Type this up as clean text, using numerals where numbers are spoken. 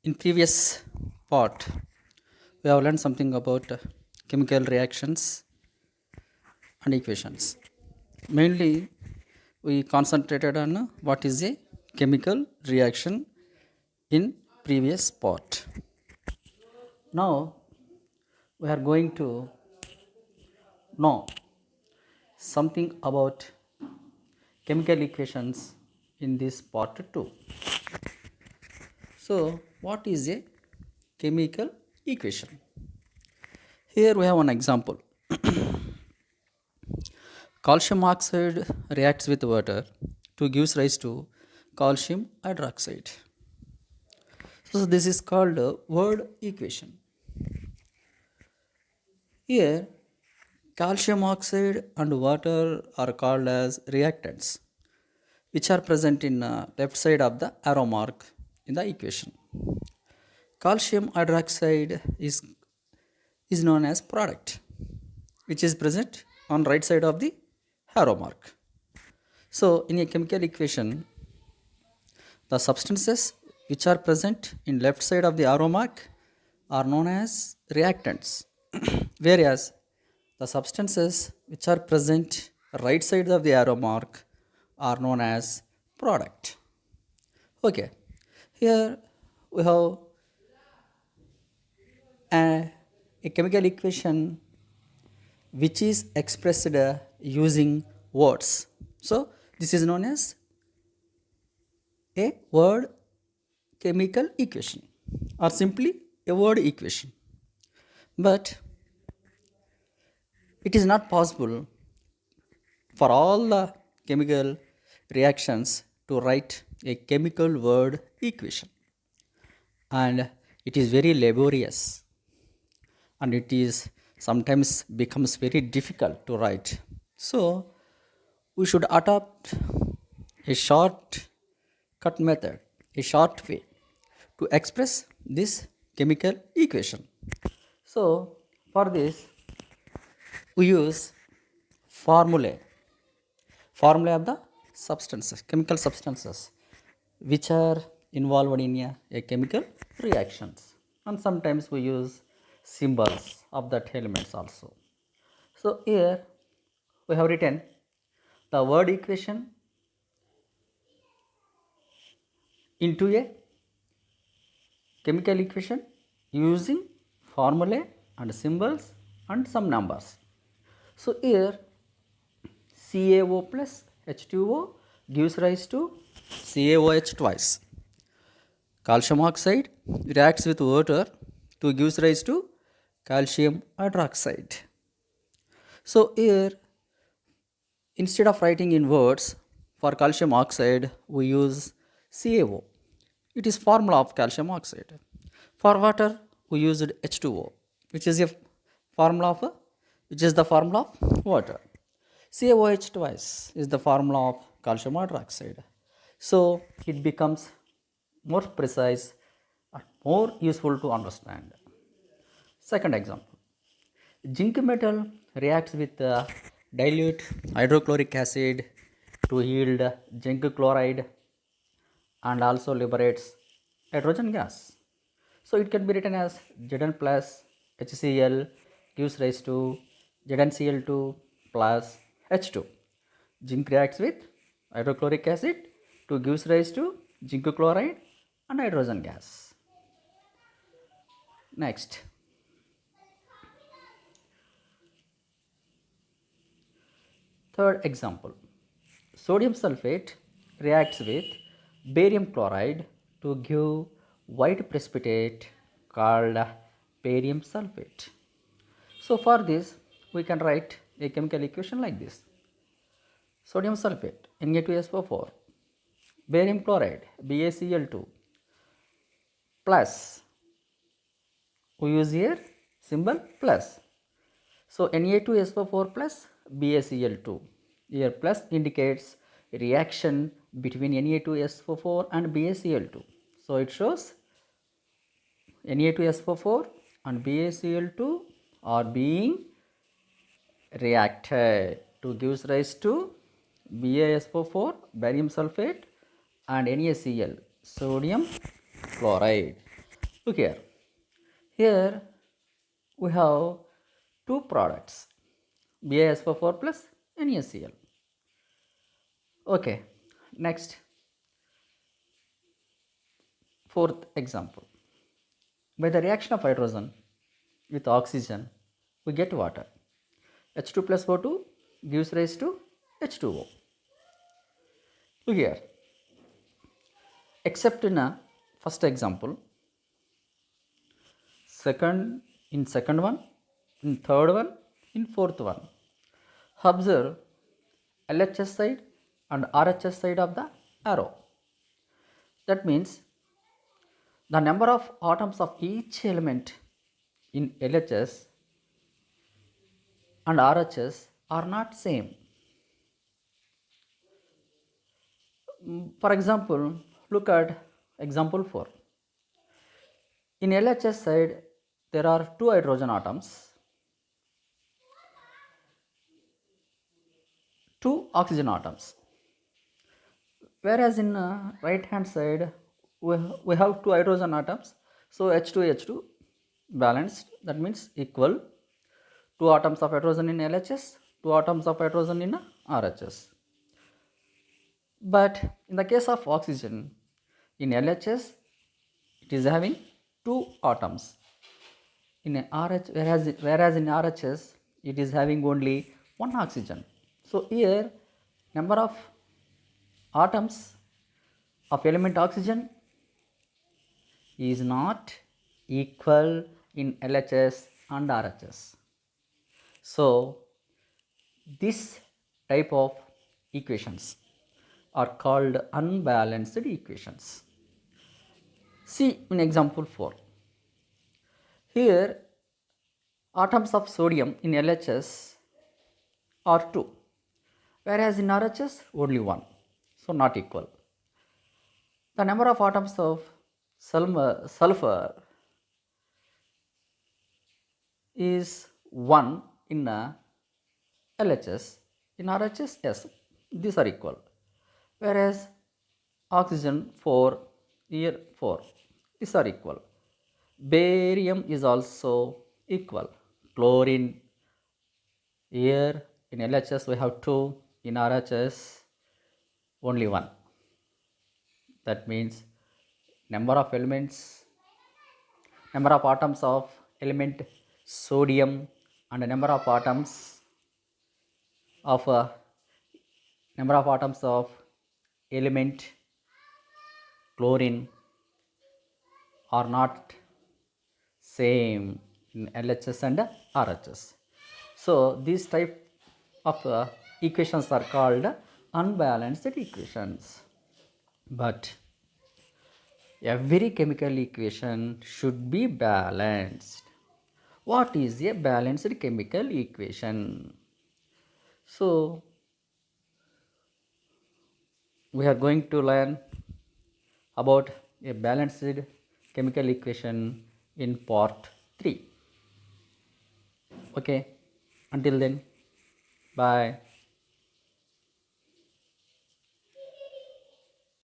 In previous part, we have learned something about chemical reactions and equations. Mainly, we concentrated on what is a chemical reaction in previous part. Now, we are going to know something about chemical equations in this part 2. So, what is a chemical equation? Here we have one example. Calcium oxide reacts with water to gives rise to calcium hydroxide. So this is called a word equation. Here calcium oxide and water are called as reactants, which are present in left side of the arrow mark in the equation. Calcium hydroxide is known as product, which is present on right side of the arrow mark. So in a chemical equation, the substances which are present in left side of the arrow mark are known as reactants, whereas the substances which are present right side of the arrow mark are known as product. Okay, here we have a chemical equation which is expressed using words. So this is known as a word chemical equation or simply a word equation. But it is not possible for all the chemical reactions to write a chemical word equation, and it is very laborious, and it is sometimes becomes very difficult to write. So we should adopt a short cut method, a short way to express this chemical equation. So for this we use formulae, formulae of the substances, chemical substances which are involved in a chemical reactions, and sometimes we use symbols of that elements also. So here we have written the word equation into a chemical equation using formulae and symbols and some numbers. So here CaO plus H2O gives rise to CaOH twice. Calcium oxide reacts with water to gives rise to calcium hydroxide. So here instead of writing in words for calcium oxide we use CaO. It is formula of calcium oxide. For water we used H2O, which is a formula of which is the formula of water. CaOH twice is the formula of calcium hydroxide. So it becomes more precise and more useful to understand. Second example, zinc metal reacts with dilute hydrochloric acid to yield zinc chloride and also liberates hydrogen gas. So it can be written as Zn plus HCl gives rise to ZnCl2 plus H2. Zinc reacts with hydrochloric acid to gives rise to zinc chloride and hydrogen gas. Next, third example, sodium sulfate reacts with barium chloride to give white precipitate called barium sulfate. So for this we can write a chemical equation like this: sodium sulfate Na2SO4, barium chloride BaCl2 plus, we use here symbol plus. So Na2SO4 plus BaCl2. Here plus indicates reaction between Na2SO4 and BaCl2. So it shows Na2SO4 and BaCl2 are being reacted to gives rise to BaSO4 barium sulfate and NaCl sodium chloride. Look here. Here we have two products, BaSO4 plus NaCl. Okay, next, fourth example. By the reaction of hydrogen with oxygen, we get water. H2 plus O2 gives rise to H2O. Look here, except in a first example, second one, in third one, in fourth one, observe LHS side and RHS side of the arrow. That means the number of atoms of each element in LHS and RHS are not same. For example, look at example 4. In LHS side, there are 2 hydrogen atoms, 2 oxygen atoms. Whereas in right hand side, we have 2 hydrogen atoms. So H2 balanced, that means equal. 2 atoms of hydrogen in LHS, 2 atoms of hydrogen in RHS. But in the case of oxygen, in LHS, it is having 2 atoms. In RH, whereas in RHS, it is having only 1 oxygen. So here, number of atoms of element oxygen is not equal in LHS and RHS. So this type of equations are called unbalanced equations. See in example 4. Here atoms of sodium in LHS are 2, whereas in RHS only 1, so not equal. The number of atoms of sulfur is 1 in LHS, in RHS yes, these are equal, whereas oxygen 4, here 4, these are equal. Barium is also equal. Chlorine, here in LHS we have 2, in RHS only 1. That means number of atoms of element sodium and number of atoms of element chlorine are not same in LHS and RHS. So these type of equations are called unbalanced equations. But every chemical equation should be balanced. What is a balanced chemical equation? So we are going to learn about a balanced chemical equation in part 3. Okay, until then, bye.